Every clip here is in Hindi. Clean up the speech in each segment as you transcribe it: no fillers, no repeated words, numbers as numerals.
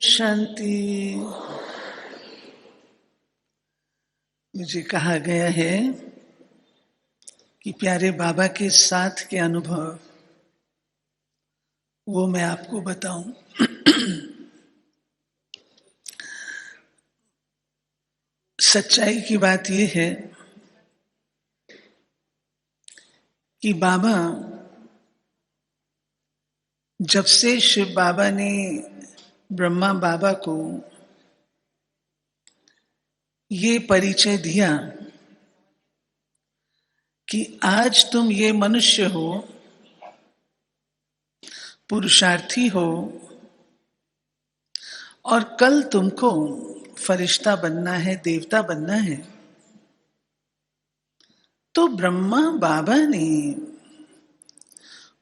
शांति। मुझे कहा गया है कि प्यारे बाबा के साथ के अनुभव वो मैं आपको बताऊं। सच्चाई की बात यह है कि बाबा, जब से शिव बाबा ने ब्रह्मा बाबा को ये परिचय दिया कि आज तुम ये मनुष्य हो, पुरुषार्थी हो और कल तुमको फरिश्ता बनना है, देवता बनना है, तो ब्रह्मा बाबा ने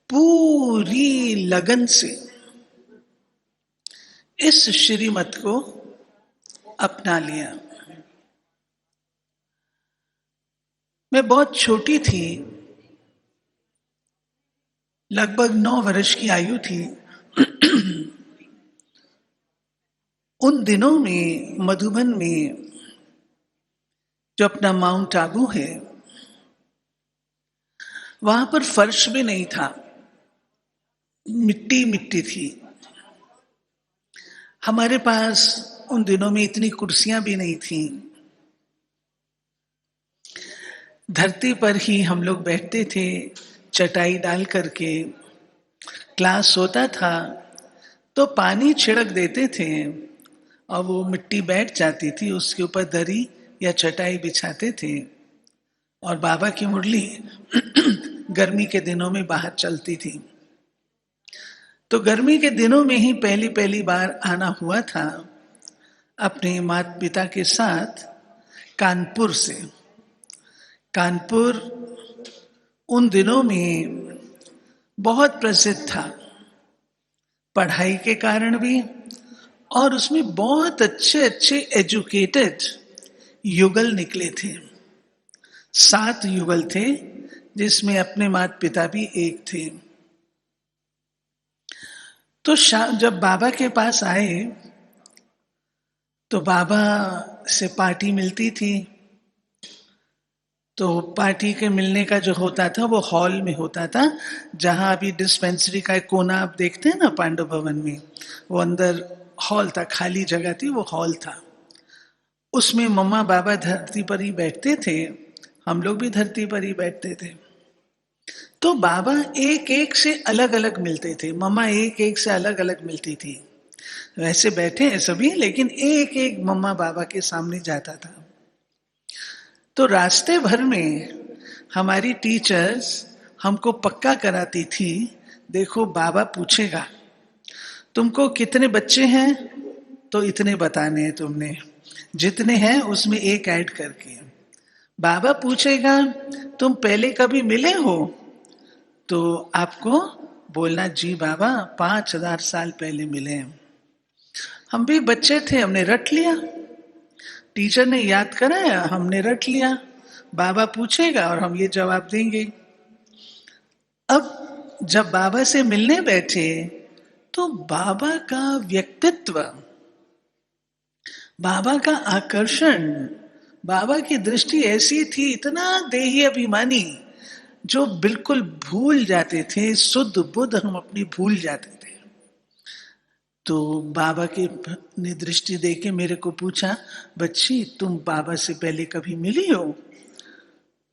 पूरी लगन से इस श्रीमत को अपना लिया। मैं बहुत छोटी थी, लगभग 9 वर्ष की आयु थी। उन दिनों में मधुबन में जो अपना माउंट आबू है, वहां पर फर्श भी नहीं था, मिट्टी मिट्टी थी। हमारे पास उन दिनों में इतनी कुर्सियां भी नहीं थी। धरती पर ही हम लोग बैठते थे, चटाई डाल करके। क्लास होता था तो पानी छिड़क देते थे और वो मिट्टी बैठ जाती थी, उसके ऊपर दरी या चटाई बिछाते थे। और बाबा की मुरली गर्मी के दिनों में बाहर चलती थी। तो गर्मी के दिनों में ही पहली पहली बार आना हुआ था अपने माता पिता के साथ कानपुर से। कानपुर उन दिनों में बहुत प्रसिद्ध था, पढ़ाई के कारण भी, और उसमें बहुत अच्छे अच्छे एजुकेटेड युगल निकले थे। 7 युगल थे, जिसमें अपने माता पिता भी एक थे। तो जब बाबा के पास आए तो बाबा से पार्टी मिलती थी। तो पार्टी के मिलने का जो होता था वो हॉल में होता था, जहां अभी डिस्पेंसरी का एक कोना आप देखते हैं ना पांडव भवन में, वो अंदर हॉल था, खाली जगह थी, वो हॉल था। उसमें मम्मा बाबा धरती पर ही बैठते थे, हम लोग भी धरती पर ही बैठते थे। तो बाबा एक एक से अलग अलग मिलते थे, मम्मा एक एक से अलग अलग मिलती थी। वैसे बैठे हैं सभी, लेकिन एक एक मम्मा बाबा के सामने जाता था। तो रास्ते भर में हमारी टीचर्स हमको पक्का कराती थी, देखो बाबा पूछेगा तुमको कितने बच्चे हैं, तो इतने बताने हैं तुमने, जितने हैं उसमें एक ऐड करके। बाबा पूछेगा तुम पहले कभी मिले हो, तो आपको बोलना जी बाबा 5000 साल पहले मिले हैं। हम भी बच्चे थे, हमने रट लिया, टीचर ने याद कराया, हमने रट लिया। बाबा पूछेगा और हम ये जवाब देंगे। अब जब बाबा से मिलने बैठे तो बाबा का व्यक्तित्व, बाबा का आकर्षण, बाबा की दृष्टि ऐसी थी, इतना देही अभिमानी, जो बिल्कुल भूल जाते थे, शुद्ध बुद्ध हम अपनी भूल जाते थे। तो बाबा के ने दृष्टि दे के मेरे को पूछा, बच्ची तुम बाबा से पहले कभी मिली हो?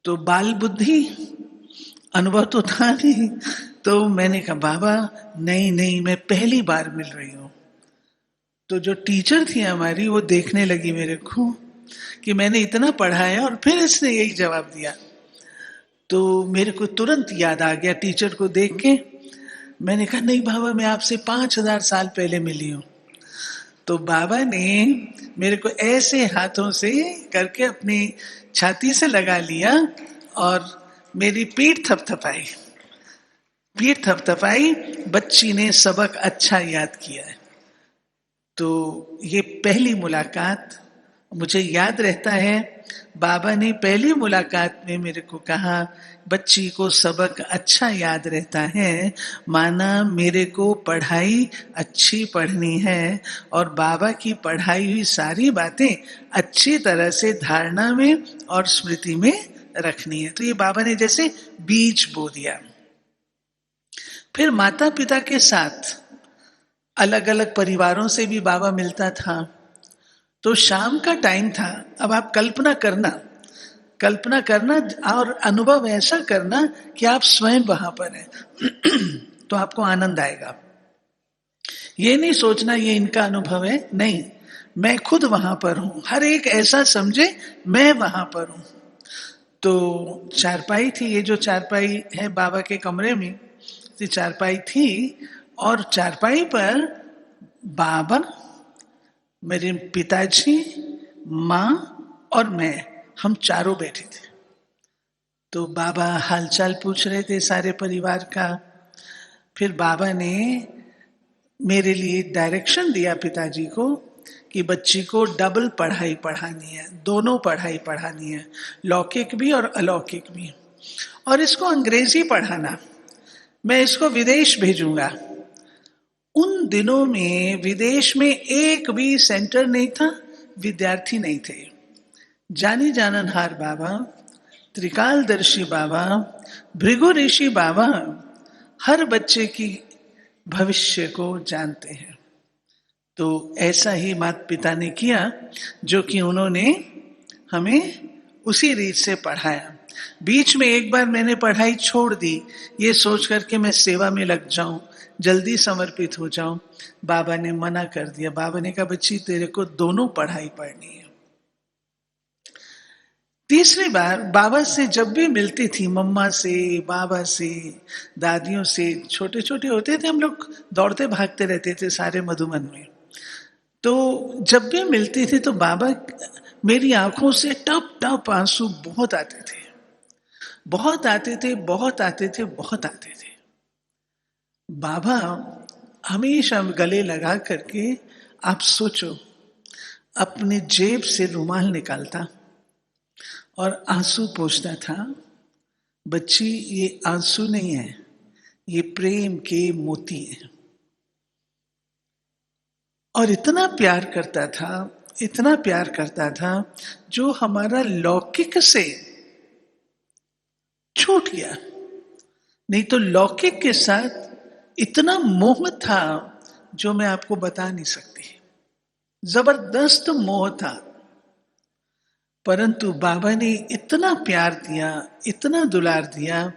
तो बाल बुद्धि, अनुभव तो था नहीं। तो मैंने कहा बाबा नहीं नहीं, मैं पहली बार मिल रही हूं। तो जो टीचर थी हमारी, वो देखने लगी मेरे को कि मैंने इतना पढ़ाया और फिर इसने यही जवाब दिया। तो मेरे को तुरंत याद आ गया टीचर को देख के। मैंने कहा नहीं बाबा, मैं आपसे 5000 साल पहले मिली हूं। तो बाबा ने मेरे को ऐसे हाथों से करके अपनी छाती से लगा लिया और मेरी पीठ थपथपाई। पीठ थपथपाई, बच्ची ने सबक अच्छा याद किया है। तो ये पहली मुलाकात मुझे याद रहता है बाबा ने पहली मुलाकात में मेरे को कहा, बच्ची को सबक अच्छा याद रहता है, माना मेरे को पढ़ाई अच्छी पढ़नी है और बाबा की पढ़ाई हुई सारी बातें अच्छी तरह से धारणा में और स्मृति में रखनी है। तो ये बाबा ने जैसे बीज बो दिया। फिर माता पिता के साथ अलग अलग परिवारों से भी बाबा मिलता था। तो शाम का टाइम था। अब आप कल्पना करना और अनुभव ऐसा करना कि आप स्वयं वहां पर हैं तो आपको आनंद आएगा। ये नहीं सोचना ये इनका अनुभव है, नहीं, मैं खुद वहां पर हूं। हर एक ऐसा समझे मैं वहां पर हूं। तो चारपाई थी, ये जो चारपाई है बाबा के कमरे में, तो चारपाई थी और चारपाई पर बाबा, मेरे पिताजी, माँ और मैं, हम चारों बैठे थे। तो बाबा हालचाल पूछ रहे थे सारे परिवार का। फिर बाबा ने मेरे लिए डायरेक्शन दिया पिताजी को कि बच्ची को डबल पढ़ाई पढ़ानी है, दोनों पढ़ाई पढ़ानी है, लौकिक भी और अलौकिक भी, और इसको अंग्रेजी पढ़ाना, मैं इसको विदेश भेजूंगा। उन दिनों में विदेश में एक भी सेंटर नहीं था, विद्यार्थी नहीं थे। जानी जाननहार बाबा, त्रिकालदर्शी बाबा, भृगु ऋषि बाबा हर बच्चे की भविष्य को जानते हैं। तो ऐसा ही माता पिता ने किया, जो कि उन्होंने हमें उसी रीत से पढ़ाया। बीच में एक बार मैंने पढ़ाई छोड़ दी, ये सोच करके मैं सेवा में लग जाऊं, जल्दी समर्पित हो जाऊं। बाबा ने मना कर दिया। बाबा ने कहा, बच्ची तेरे को दोनों पढ़ाई पढ़नी है। तीसरी बार बाबा से जब भी मिलती थी, मम्मा से, बाबा से, दादियों से, छोटे छोटे होते थे हम लोग, दौड़ते भागते रहते थे सारे मधुबन में। तो जब भी मिलती थी तो बाबा, मेरी आंखों से टप टप आंसू बहुत आते थे, बहुत आते थे, बहुत आते थे, बहुत आते थे। बाबा हमेशा गले लगा करके, आप सोचो, अपनी जेब से रुमाल निकालता और आंसू पोंछता था। बच्ची, ये आंसू नहीं है, ये प्रेम के मोती है। और इतना प्यार करता था, इतना प्यार करता था, जो हमारा लौकिक से छूट गया। नहीं तो लौकिक के साथ इतना मोह था जो मैं आपको बता नहीं सकती, जबरदस्त मोह था। परंतु बाबा ने इतना प्यार दिया, इतना दुलार दिया,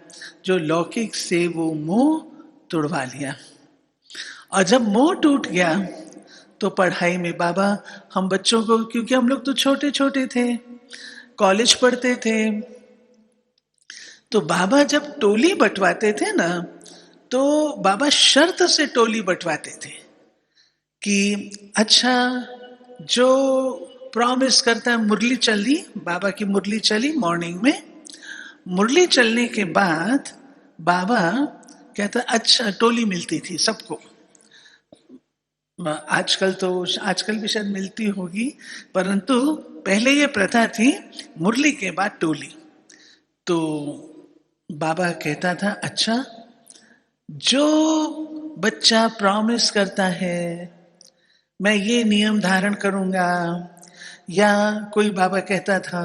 जो लौकिक से वो मोह तोड़वा लिया। और जब मोह टूट गया तो पढ़ाई में बाबा हम बच्चों को, क्योंकि हम लोग तो छोटे छोटे थे, कॉलेज पढ़ते थे, तो बाबा जब टोली बंटवाते थे ना, तो बाबा शर्त से टोली बंटवाते थे कि अच्छा, जो प्रॉमिस करता है, मुरली चली, बाबा की मुरली चली मॉर्निंग में, मुरली चलने के बाद बाबा कहता, अच्छा, टोली मिलती थी सबको। आजकल भी शायद मिलती होगी, परंतु पहले ये प्रथा थी, मुरली के बाद टोली। तो बाबा कहता था, अच्छा, जो बच्चा प्रॉमिस करता है मैं ये नियम धारण करूंगा, या कोई बाबा कहता था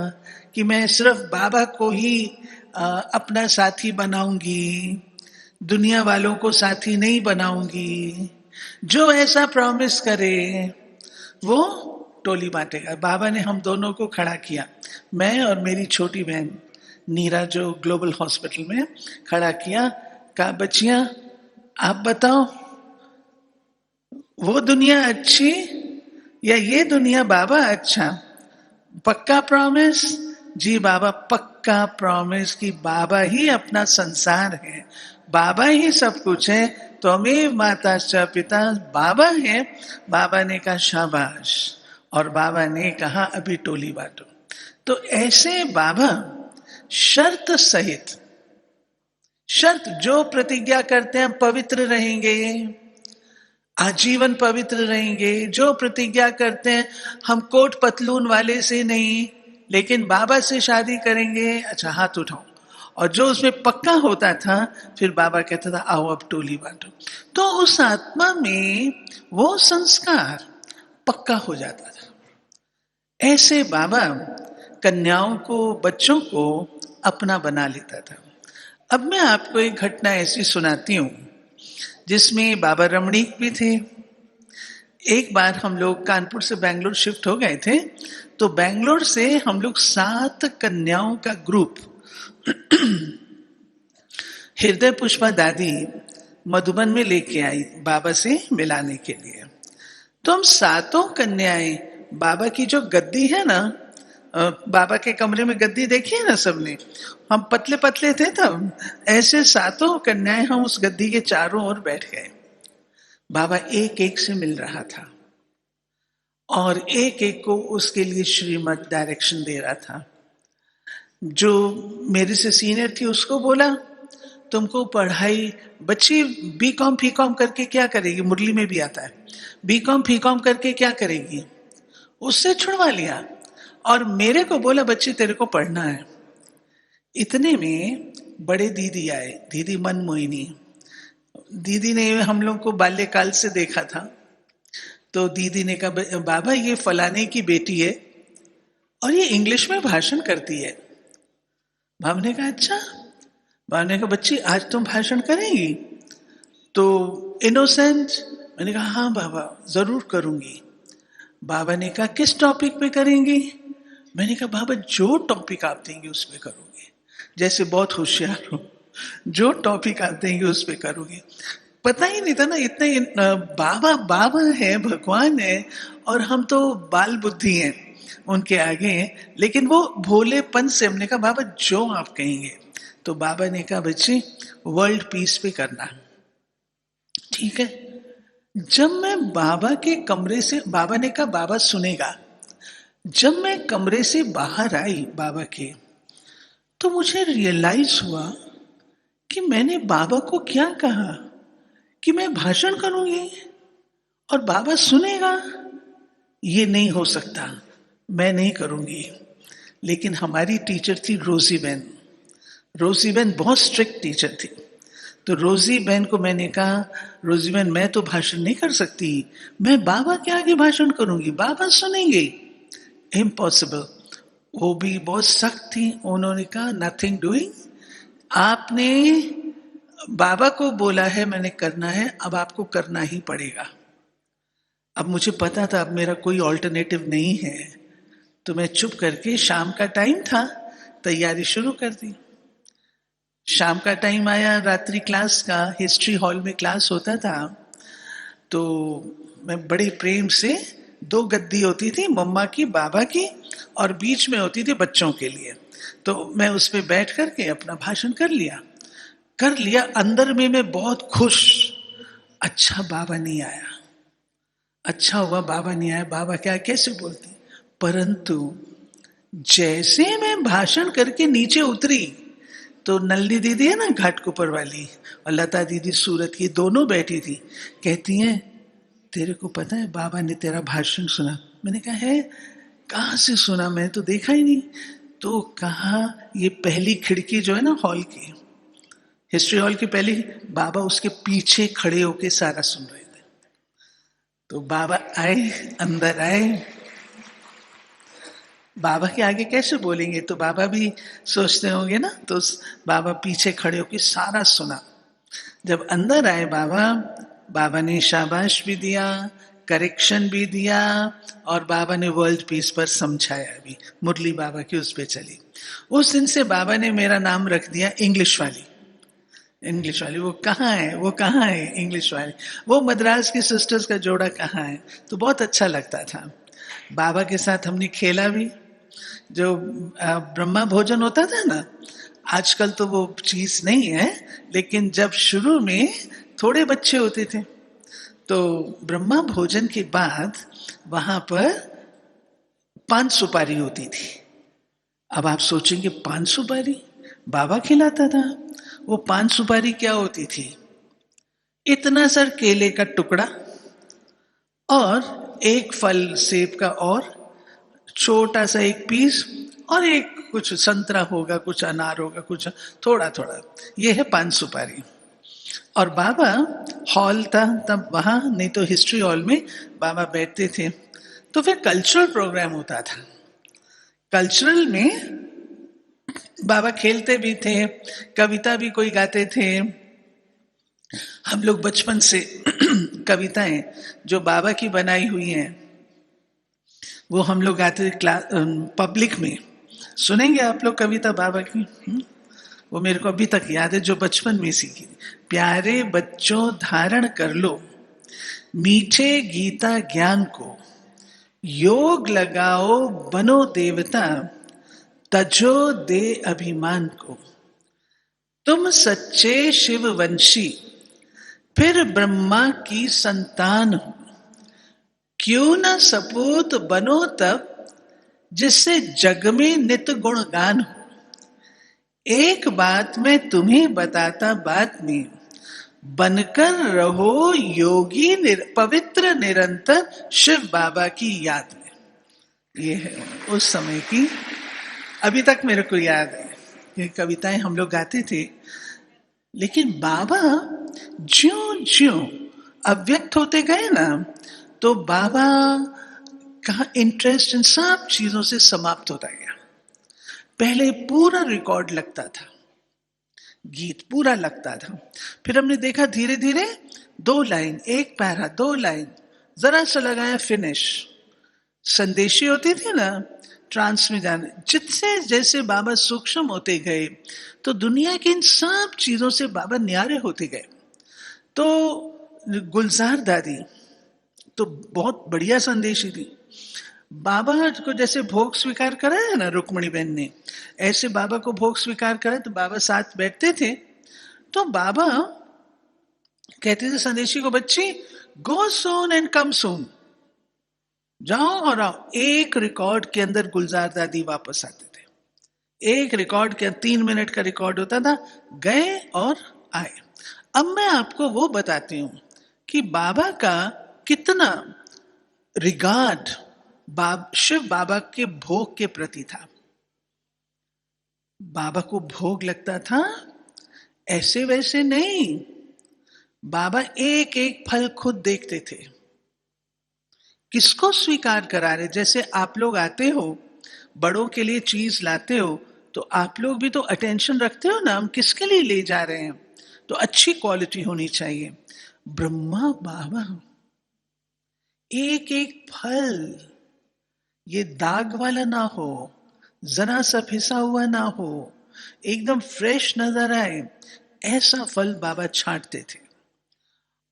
कि मैं सिर्फ बाबा को ही अपना साथी बनाऊंगी, दुनिया वालों को साथी नहीं बनाऊंगी, जो ऐसा प्रॉमिस करे वो टोली बांटेगा। बाबा ने हम दोनों को खड़ा किया, मैं और मेरी छोटी बहन नीरा, जो ग्लोबल हॉस्पिटल में, खड़ा किया। कहा, बच्चियां आप बताओ, वो दुनिया अच्छी या ये दुनिया बाबा अच्छा? पक्का प्रॉमिस? जी बाबा, पक्का प्रॉमिस कि बाबा ही अपना संसार है, बाबा ही सब कुछ है, तो हमें माता च पिता बाबा है। बाबा ने कहा शाबाश, और बाबा ने कहा अभी टोली बांटो। तो ऐसे बाबा शर्त सहित, शर्त जो प्रतिज्ञा करते हैं पवित्र रहेंगे, आजीवन पवित्र रहेंगे, जो प्रतिज्ञा करते हैं हम कोट पतलून वाले से नहीं लेकिन बाबा से शादी करेंगे, अच्छा हाथ उठाओ। और जो उसमें पक्का होता था फिर बाबा कहता था आओ अब टोली बांटो। तो उस आत्मा में वो संस्कार पक्का हो जाता था। ऐसे बाबा कन्याओं को, बच्चों को अपना बना लेता था। अब मैं आपको एक घटना ऐसी सुनाती हूं जिसमें बाबा रमणीक भी थे। एक बार हम लोग कानपुर से बेंगलोर शिफ्ट हो गए थे, तो बेंगलोर से हम लोग 7 कन्याओं का ग्रुप हृदय पुष्पा दादी मधुबन में लेके आई बाबा से मिलाने के लिए। तो हम 7 कन्याएं, बाबा की जो गद्दी है ना, बाबा के कमरे में गद्दी देखी है ना सबने, हम पतले पतले थे तब, ऐसे 7 कन्याएं हम उस गद्दी के चारों ओर बैठ गए। बाबा एक एक से मिल रहा था और एक एक को उसके लिए श्रीमत डायरेक्शन दे रहा था। जो मेरे से सीनियर थी उसको बोला तुमको पढ़ाई, बच्ची बीकॉम फीकॉम करके क्या करेगी, मुरली में भी आता है, बीकॉम फीकॉम करके क्या करेगी, उससे छुड़वा लिया। और मेरे को बोला बच्ची तेरे को पढ़ना है। इतने में बड़े दीदी आए, दीदी मनमोहिनी। दीदी ने हम लोग को बाल्यकाल से देखा था, तो दीदी ने कहा बाबा ये फलाने की बेटी है और ये इंग्लिश में भाषण करती है। बाबा ने कहा अच्छा। बाबा ने कहा बच्ची आज तुम भाषण करेंगी? तो इनोसेंट, मैंने कहा हाँ बाबा जरूर करूंगी। बाबा ने कहा किस टॉपिक पे करेंगी? मैंने कहा बाबा जो टॉपिक आप देंगे उस पे करूंगी, जैसे बहुत होशियार हो, जो टॉपिक आप देंगे उस पे करूंगी। पता ही नहीं था ना, इतने बाबा बाबा है, भगवान है, और हम तो बाल बुद्धि हैं उनके आगे। लेकिन वो भोलेपन से हमने कहा बाबा जो आप कहेंगे। तो बाबा ने कहा बच्ची वर्ल्ड पीस पे करना, ठीक है। जब मैं बाबा के कमरे से, बाबा ने कहा बाबा सुनेगा। जब मैं कमरे से बाहर आई बाबा के, तो मुझे रियलाइज हुआ कि मैंने बाबा को क्या कहा कि मैं भाषण करूंगी और बाबा सुनेगा। ये नहीं हो सकता, मैं नहीं करूंगी। लेकिन हमारी टीचर थी रोजी बहन। रोजी बहन बहुत स्ट्रिक्ट टीचर थी। तो रोजी बहन को मैंने कहा रोजी बहन मैं तो भाषण नहीं कर सकती, मैं बाबा के आगे भाषण करूंगी, बाबा सुनेंगे। इम्पॉसिबल। वो भी बहुत सख्त थी। उन्होंने कहा नथिंग डूइंग, आपने बाबा को बोला है मैंने करना है, अब आपको करना ही पड़ेगा। अब मुझे पता था अब मेरा कोई ऑल्टरनेटिव नहीं है, तो मैं चुप करके, शाम का टाइम था, तैयारी शुरू कर दी। शाम का टाइम आया, रात्रि क्लास का, हिस्ट्री हॉल में क्लास होता था। तो मैं बड़े प्रेम से, 2 गद्दी होती थी, मम्मा की बाबा की, और बीच में होती थी बच्चों के लिए। तो मैं उस पर बैठ करके अपना भाषण कर लिया। अंदर में मैं बहुत खुश, अच्छा बाबा नहीं आया, अच्छा हुआ बाबा नहीं आया, बाबा क्या कैसे बोलती। परंतु जैसे मैं भाषण करके नीचे उतरी तो नल्ली दीदी है ना घाटकोपर वाली, और लता दीदी सूरत की, दोनों बैठी थी। कहती हैं तेरे को पता है बाबा ने तेरा भाषण सुना? मैंने कहा है, कहाँ से सुना, मैं तो देखा ही नहीं। तो कहा ये पहली खिड़की जो है ना हॉल की, हिस्ट्री हॉल की पहली, बाबा उसके पीछे खड़े होके सारा सुन रहे थे। तो बाबा आए, अंदर आए, बाबा के आगे कैसे बोलेंगे, तो बाबा भी सोचते होंगे ना। तो बाबा पीछे खड़े होके सारा सुना। जब अंदर आए बाबा, बाबा ने शाबाश भी दिया, करेक्शन भी दिया, और बाबा ने वर्ल्ड पीस पर समझाया भी। मुरली बाबा की उस पे चली। उस दिन से बाबा ने मेरा नाम रख दिया इंग्लिश वाली। इंग्लिश वाली वो कहाँ है, वो कहाँ है इंग्लिश वाली, वो मद्रास की सिस्टर्स का जोड़ा कहाँ है। तो बहुत अच्छा लगता था। बाबा के साथ हमने खेला भी। जो ब्रह्मा भोजन होता था ना, आजकल तो वो चीज नहीं है, लेकिन जब शुरू में थोड़े बच्चे होते थे तो ब्रह्मा भोजन के बाद वहां पर 5 सुपारी होती थी। अब आप सोचेंगे 5 सुपारी बाबा खिलाता था। वो 5 सुपारी क्या होती थी? इतना सर केले का टुकड़ा, और एक फल सेब का और छोटा सा एक पीस, और एक कुछ संतरा होगा, कुछ अनार होगा, कुछ थोड़ा थोड़ा। ये है पान सुपारी। और बाबा, हॉल था तब वहां, नहीं तो हिस्ट्री हॉल में बाबा बैठते थे। तो फिर कल्चरल प्रोग्राम होता था। कल्चरल में बाबा खेलते भी थे, कविता भी कोई गाते थे। हम लोग बचपन से कविताएं जो बाबा की बनाई हुई हैं वो हम लोग गाते थे क्लास, पब्लिक में। सुनेंगे आप लोग कविता बाबा की? वो मेरे को अभी तक याद है, जो बचपन में सीखी। प्यारे बच्चों धारण कर लो मीठे गीता ज्ञान को, योग लगाओ बनो देवता, तजो दे अभिमान को। तुम सच्चे शिववंशी फिर ब्रह्मा की संतान हो, क्यों न सपूत बनो तब जिससे जग में नित गुणगान हो। एक बात मैं तुम्हें बताता बाद में, बनकर रहो योगी पवित्र निरंतर शिव बाबा की याद में। ये है उस समय की, अभी तक मेरे को याद है ये कविताएं हम लोग गाते थे। लेकिन बाबा ज्यों ज्यों अव्यक्त होते गए ना, तो बाबा का इंटरेस्ट इन सब चीजों से समाप्त होता गया। पहले पूरा रिकॉर्ड लगता था, गीत पूरा लगता था। फिर हमने देखा धीरे धीरे 2 लाइन, एक पैरा, 2 लाइन, जरा सा लगाया, फिनिश। संदेशी होती थी ना, ट्रांस में जाने, जितने जैसे बाबा सूक्ष्म होते गए तो दुनिया की इन सब चीजों से बाबा न्यारे होते गए। तो गुलजार दादी तो बहुत बढ़िया संदेशी थी। बाबा को जैसे भोग स्वीकार कराया ना रुक्मणी बहन ने, ऐसे बाबा को भोग स्वीकार करा, तो बाबा साथ बैठते थे। तो बाबा कहते थे संदेशी को, बच्ची गो सून एंड कम सून, जाओ और आओ। एक रिकॉर्ड के अंदर गुलजार दादी वापस आते थे। एक रिकॉर्ड के 3 मिनट का रिकॉर्ड होता था, गए और आए। अब मैं आपको वो बताती हूं कि बाबा का कितना रिगार्ड शिव बाबा के भोग के प्रति था। बाबा को भोग लगता था ऐसे वैसे नहीं, बाबा एक एक फल खुद देखते थे, किसको स्वीकार करा रहे। जैसे आप लोग आते हो, बड़ों के लिए चीज लाते हो, तो आप लोग भी तो अटेंशन रखते हो ना, हम किसके लिए ले जा रहे हैं, तो अच्छी क्वालिटी होनी चाहिए। ब्रह्मा बाबा एक एक फल ये दाग वाला ना हो, जरा सा फिसा हुआ ना हो, एकदम फ्रेश नजर आए, ऐसा फल बाबा छांटते थे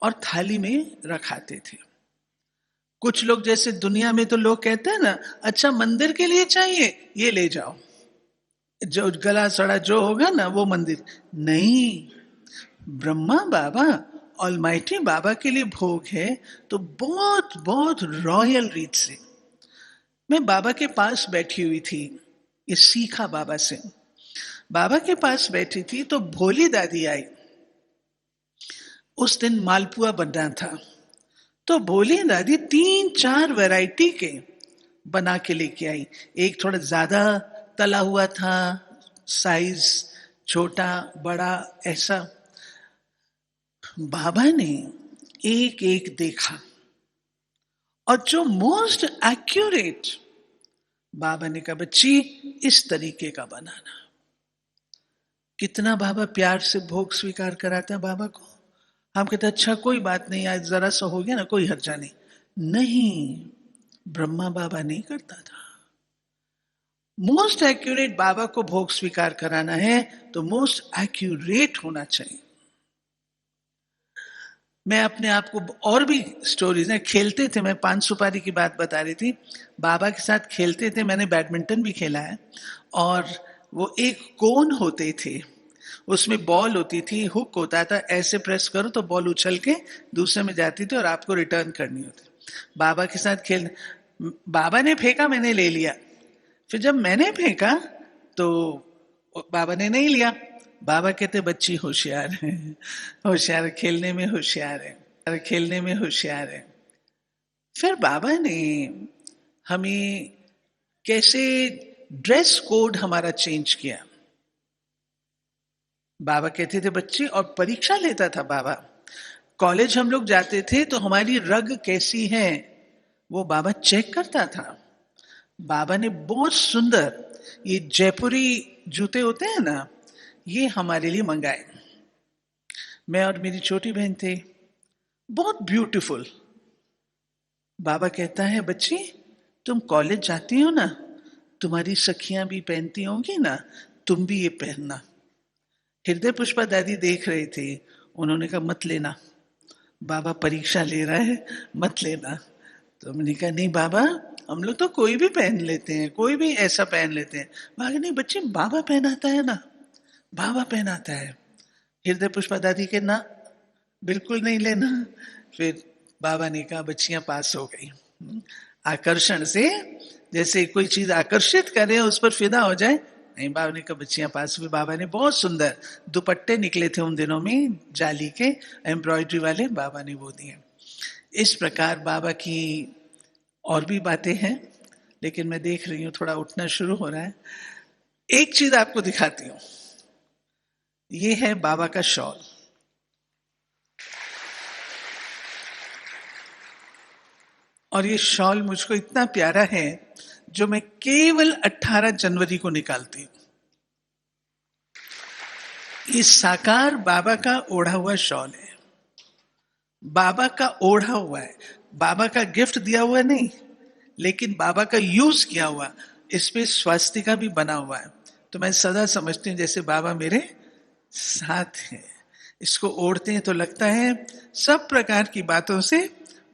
और थाली में रखाते थे। कुछ लोग जैसे दुनिया में तो लोग कहते हैं ना, अच्छा मंदिर के लिए चाहिए ये ले जाओ, जो गला सड़ा जो होगा ना वो मंदिर नहीं। ब्रह्मा बाबा ऑलमाइटी बाबा के लिए भोग है, तो बहुत बहुत रॉयल रीत से। मैं बाबा के पास बैठी हुई थी, ये सीखा बाबा से। बाबा के पास बैठी थी तो भोली दादी आई। उस दिन मालपुआ बनना था, तो भोली दादी 3-4 वैरायटी के बना के लेके आई। एक थोड़ा ज्यादा तला हुआ था, साइज छोटा बड़ा ऐसा। बाबा ने एक एक देखा, और जो मोस्ट एक्यूरेट, बाबा ने कहा बच्ची इस तरीके का बनाना। कितना बाबा प्यार से भोग स्वीकार कराता है बाबा को। हम कहते अच्छा कोई बात नहीं, आज जरा सा हो गया ना, कोई हर्जा नहीं। नहीं, ब्रह्मा बाबा नहीं करता था। मोस्ट एक्यूरेट बाबा को भोग स्वीकार कराना है तो मोस्ट एक्यूरेट होना चाहिए। मैं अपने आप को और भी स्टोरीज है, खेलते थे, मैं पान सुपारी की बात बता रही थी, बाबा के साथ खेलते थे। मैंने बैडमिंटन भी खेला है, और वो एक कोन होते थे, उसमें बॉल होती थी, हुक होता था, ऐसे प्रेस करो तो बॉल उछल के दूसरे में जाती थी और आपको रिटर्न करनी होती। बाबा के साथ खेल, बाबा ने फेंका मैंने ले लिया, फिर जब मैंने फेंका तो बाबा ने नहीं लिया। बाबा कहते बच्ची होशियार है, होशियार, खेलने में होशियार है, खेलने में होशियार है। फिर बाबा ने हमें कैसे ड्रेस कोड हमारा चेंज किया। बाबा कहते थे बच्चे, और परीक्षा लेता था बाबा। कॉलेज हम लोग जाते थे तो हमारी रग कैसी है वो बाबा चेक करता था। बाबा ने बहुत सुंदर ये जयपुरी जूते होते हैं ना, ये हमारे लिए मंगाए। मैं और मेरी छोटी बहन थे, बहुत ब्यूटीफुल। बाबा कहता है बच्ची, तुम कॉलेज जाती हो ना, तुम्हारी सखियां भी पहनती होंगी ना, तुम भी ये पहनना। हृदय पुष्पा दादी देख रहे थे, उन्होंने कहा मत लेना, बाबा परीक्षा ले रहा है, मत लेना। तो मैंने कहा नहीं बाबा, हम लोग तो कोई भी पहन लेते हैं, कोई भी ऐसा पहन लेते हैं। बाबा नहीं बच्चे, बाबा पहनाता है ना, बाबा पहनाता है। हृदय पुष्पा दादी के ना, बिल्कुल नहीं लेना। फिर बाबा ने कहा बच्चियां पास हो गई। आकर्षण से, जैसे कोई चीज आकर्षित करे उस पर फिदा हो जाए, नहीं, बाबा ने कहा बच्चियां पास हुई। बाबा ने बहुत सुंदर दुपट्टे निकले थे उन दिनों में, जाली के एम्ब्रॉयडरी वाले, बाबा ने वो दिए। इस प्रकार बाबा की और भी बातें हैं, लेकिन मैं देख रही हूं थोड़ा उठना शुरू हो रहा है। एक चीज आपको दिखाती हूं, ये है बाबा का शॉल। और ये शॉल मुझको इतना प्यारा है, जो मैं केवल 18 जनवरी को निकालती हूं। ये साकार बाबा का ओढ़ा हुआ शॉल है, बाबा का ओढ़ा हुआ है, बाबा का गिफ्ट दिया हुआ नहीं, लेकिन बाबा का यूज किया हुआ। इस पे स्वास्तिका भी बना हुआ है। तो मैं सदा समझती हूँ जैसे बाबा मेरे साथ हैं। इसको ओढ़ते हैं तो लगता है सब प्रकार की बातों से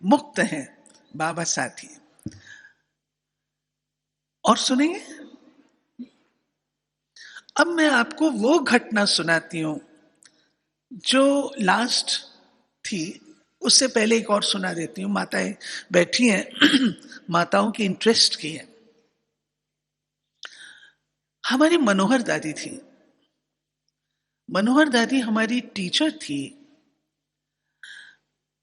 मुक्त हैं, बाबा साथी। और सुनिए, अब मैं आपको वो घटना सुनाती हूं जो लास्ट थी। उससे पहले एक और सुना देती हूँ। माताएं बैठी हैं, माताओं की इंटरेस्ट की है। हमारी मनोहर दादी थी। मनोहर दादी हमारी टीचर थी,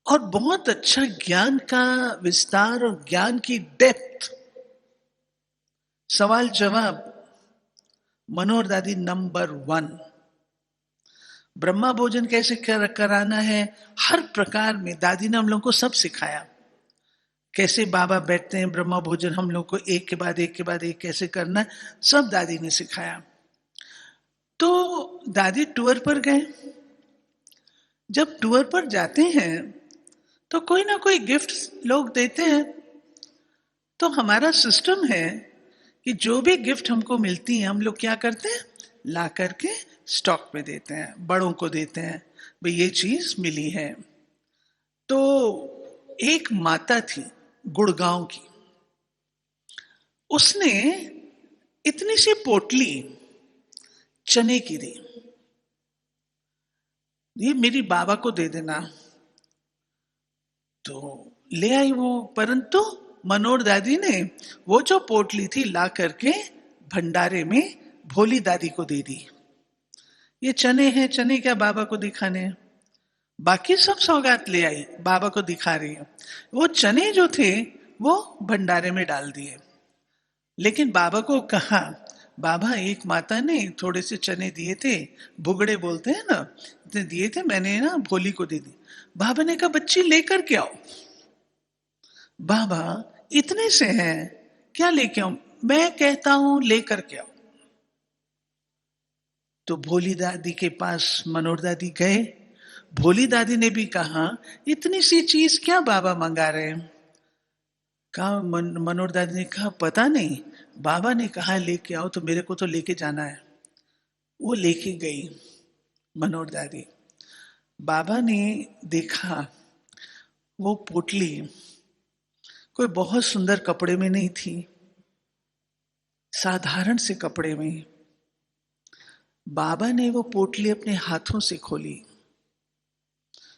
और बहुत अच्छा ज्ञान का विस्तार और ज्ञान की डेप्थ, सवाल जवाब, मनोहर दादी नंबर 1। ब्रह्मा भोजन कैसे कराना है, हर प्रकार में दादी ने हम लोग को सब सिखाया। कैसे बाबा बैठते हैं ब्रह्मा भोजन, हम लोग को एक के बाद एक के बाद एक कैसे करना है, सब दादी ने सिखाया। तो दादी टूर पर गए। जब टूर पर जाते हैं तो कोई ना कोई गिफ्ट लोग देते हैं। तो हमारा सिस्टम है कि जो भी गिफ्ट हमको मिलती है, हम लोग क्या करते हैं, ला करके स्टॉक में देते हैं, बड़ों को देते हैं, भाई ये चीज मिली है। तो एक माता थी गुड़गांव की, उसने इतनी सी पोटली चने की दी, ये मेरी बाबा को दे देना। तो ले आई वो, परंतु मनोहर दादी ने वो जो पोटली थी ला करके भंडारे में भोली दादी को दे दी। ये चने हैं, चने क्या बाबा को दिखाने हैं, बाकी सब सौगात ले आई, बाबा को दिखा रही है। वो चने जो थे वो भंडारे में डाल दिए। लेकिन बाबा को कहा, बाबा एक माता ने थोड़े से चने दिए थे, भुगड़े बोलते हैं ना, इतने दिए थे, मैंने ना भोली को दे दी। बाबा ने कहा बच्ची लेकर के आओ। बाबा इतने से हैं, क्या लेके आऊं, मैं कहता हूं लेकर के आओ। तो भोली दादी के पास मनोहर दादी गए। भोली दादी ने भी कहा इतनी सी चीज क्या बाबा मंगा रहे हैं। कहा, मनोहर दादी ने कहा पता नहीं, बाबा ने कहा लेके आओ तो मेरे को तो लेके जाना है। वो लेके गई मनोहर दादी। बाबा ने देखा वो पोटली कोई बहुत सुंदर कपड़े में नहीं थी, साधारण से कपड़े में। बाबा ने वो पोटली अपने हाथों से खोली।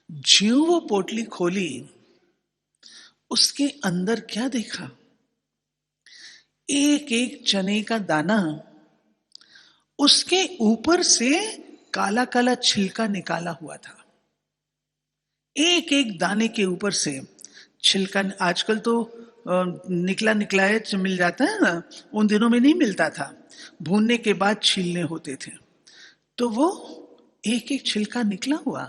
ज्यों वो पोटली खोली, उसके अंदर क्या देखा, एक एक चने का दाना, उसके ऊपर से काला काला छिलका निकाला हुआ था। एक एक दाने के ऊपर से छिलका आजकल तो निकला निकला है मिल जाता है ना, उन दिनों में नहीं मिलता था, भूनने के बाद छीलने होते थे। तो वो एक एक छिलका निकला हुआ,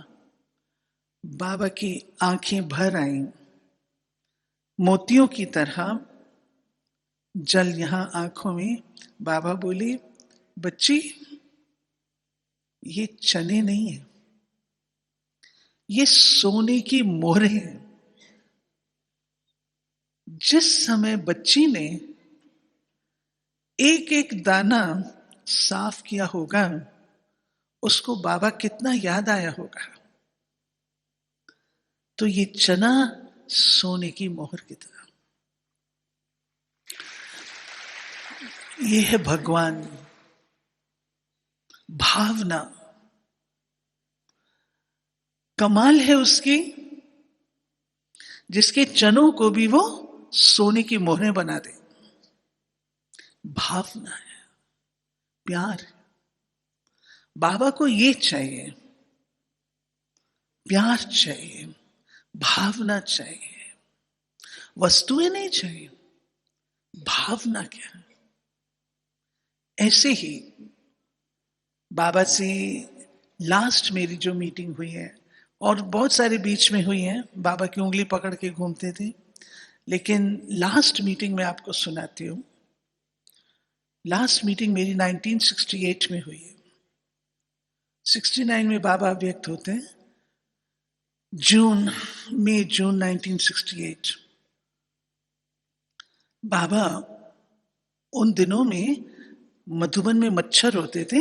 बाबा की आंखें भर आईं, मोतियों की तरह जल यहां आंखों में। बाबा बोली, बच्ची ये चने नहीं है, ये सोने की मोहरें हैं। जिस समय बच्ची ने एक एक दाना साफ किया होगा, उसको बाबा कितना याद आया होगा। तो ये चना सोने की मोहर की तरह, ये है भगवान, भावना। कमाल है उसकी, जिसके चनों को भी वो सोने की मोहरें बना दे। भावना है, प्यार है। बाबा को ये चाहिए, प्यार चाहिए, भावना चाहिए, वस्तुएं नहीं चाहिए, भावना क्या है। ऐसे ही बाबा से लास्ट मेरी जो मीटिंग हुई है, और बहुत सारे बीच में हुई है, बाबा की उंगली पकड़ के घूमते थे, लेकिन लास्ट मीटिंग में आपको सुनाती हूं। लास्ट मीटिंग मेरी 1968 में हुई है। 69 में बाबा व्यक्त होते हैं, जून 1968। बाबा उन दिनों में मधुबन में मच्छर होते थे,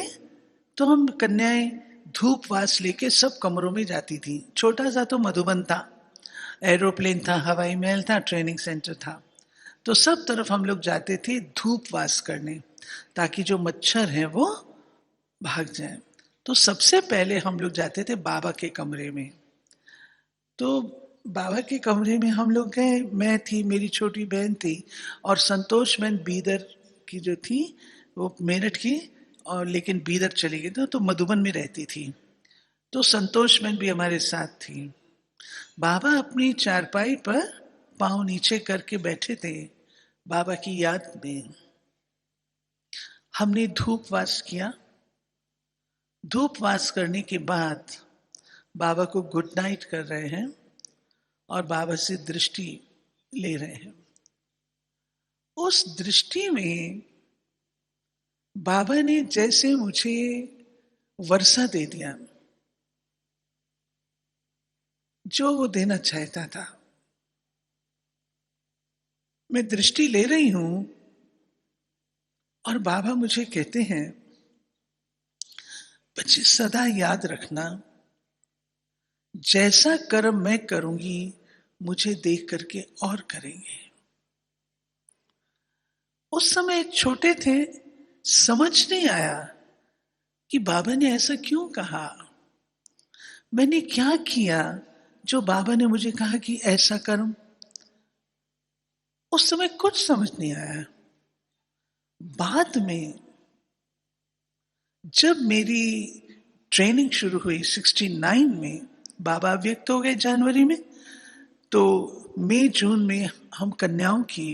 तो हम कन्याएं धूपवास लेके सब कमरों में जाती थी। छोटा सा तो मधुबन था, एरोप्लेन था, हवाई महल था, ट्रेनिंग सेंटर था, तो सब तरफ हम लोग जाते थे धूपवास करने, ताकि जो मच्छर हैं वो भाग जाए। तो सबसे पहले हम लोग जाते थे बाबा के कमरे में। तो बाबा के कमरे में हम लोग गए, मैं थी, मेरी छोटी बहन थी, और संतोष बहन बीदर की जो थी, वो मेरठ की, और लेकिन बीदर चली गई तो मधुबन में रहती थी। तो संतोष बहन भी हमारे साथ थी। बाबा अपनी चारपाई पर पांव नीचे करके बैठे थे, बाबा की याद में। हमने धूपवास किया। धूपवास करने के बाद बाबा को गुड नाइट कर रहे हैं और बाबा से दृष्टि ले रहे हैं। उस दृष्टि में बाबा ने जैसे मुझे वर्षा दे दिया, जो वो देना चाहता था। मैं दृष्टि ले रही हूं और बाबा मुझे कहते हैं, बच्चे सदा याद रखना, जैसा कर्म मैं करूंगी मुझे देख करके और करेंगे। उस समय छोटे थे, समझ नहीं आया कि बाबा ने ऐसा क्यों कहा, मैंने क्या किया जो बाबा ने मुझे कहा कि ऐसा कर्म। उस समय कुछ समझ नहीं आया। बाद में जब मेरी ट्रेनिंग शुरू हुई 69 में, बाबा व्यक्त हो गए जनवरी में, तो मई जून में हम कन्याओं की,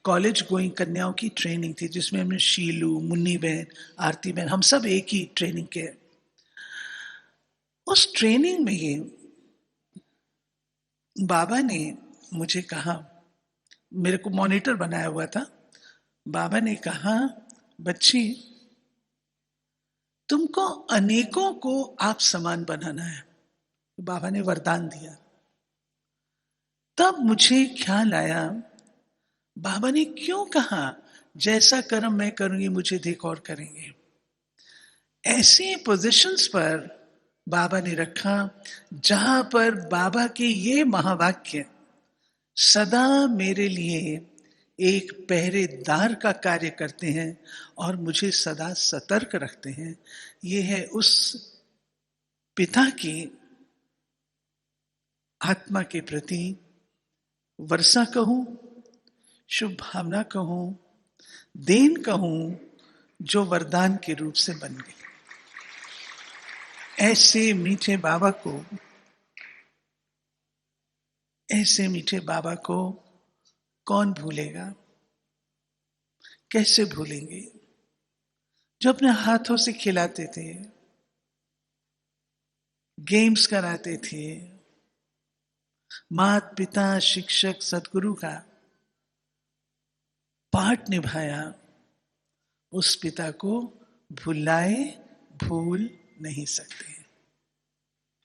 कॉलेज गोइंग कन्याओं की ट्रेनिंग थी, जिसमें हमने शीलू, मुन्नी बहन, आरती बहन, हम सब एक ही ट्रेनिंग के। उस ट्रेनिंग में ये बाबा ने मुझे कहा, मेरे को मॉनिटर बनाया हुआ था, बाबा ने कहा, बच्ची तुमको अनेकों को आप समान बनाना है। बाबा ने वरदान दिया। तब मुझे ख्याल आया, बाबा ने क्यों कहा जैसा कर्म मैं करूंगी मुझे देख और करेंगे। ऐसी पोजीशंस पर बाबा ने रखा जहां पर बाबा के ये महावाक्य सदा मेरे लिए एक पहरेदार का कार्य करते हैं और मुझे सदा सतर्क रखते हैं। ये है उस पिता की आत्मा के प्रति वर्षा कहूं, शुभ भावना कहूं, देन कहूं, जो वरदान के रूप से बन गई। ऐसे मीठे बाबा को ऐसे मीठे बाबा को कौन भूलेगा, कैसे भूलेंगे, जो अपने हाथों से खिलाते थे, गेम्स कराते थे, माता पिता शिक्षक सदगुरु का पार्ट निभाया, उस पिता को भुलाए, भूल नहीं सकते।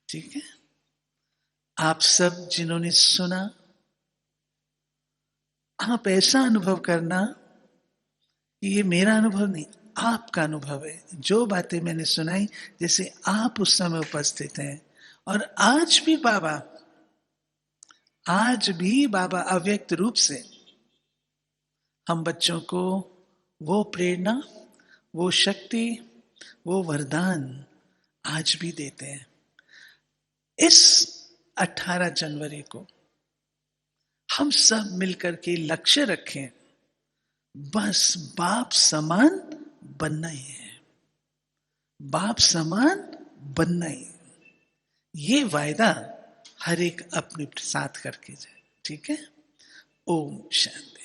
ठीक है, आप सब जिन्होंने सुना, आप ऐसा अनुभव करना, ये मेरा अनुभव नहीं, आपका अनुभव है। जो बातें मैंने सुनाई, जैसे आप उस समय उपस्थित हैं, और आज भी बाबा अव्यक्त रूप से हम बच्चों को वो प्रेरणा, वो शक्ति, वो वरदान आज भी देते हैं। इस 18 जनवरी को हम सब मिलकर के लक्ष्य रखें, बस बाप समान बनना ही है, बाप समान बनना ही है। ये वायदा हर एक अपने साथ करके जाए। ठीक है, ओम शांति।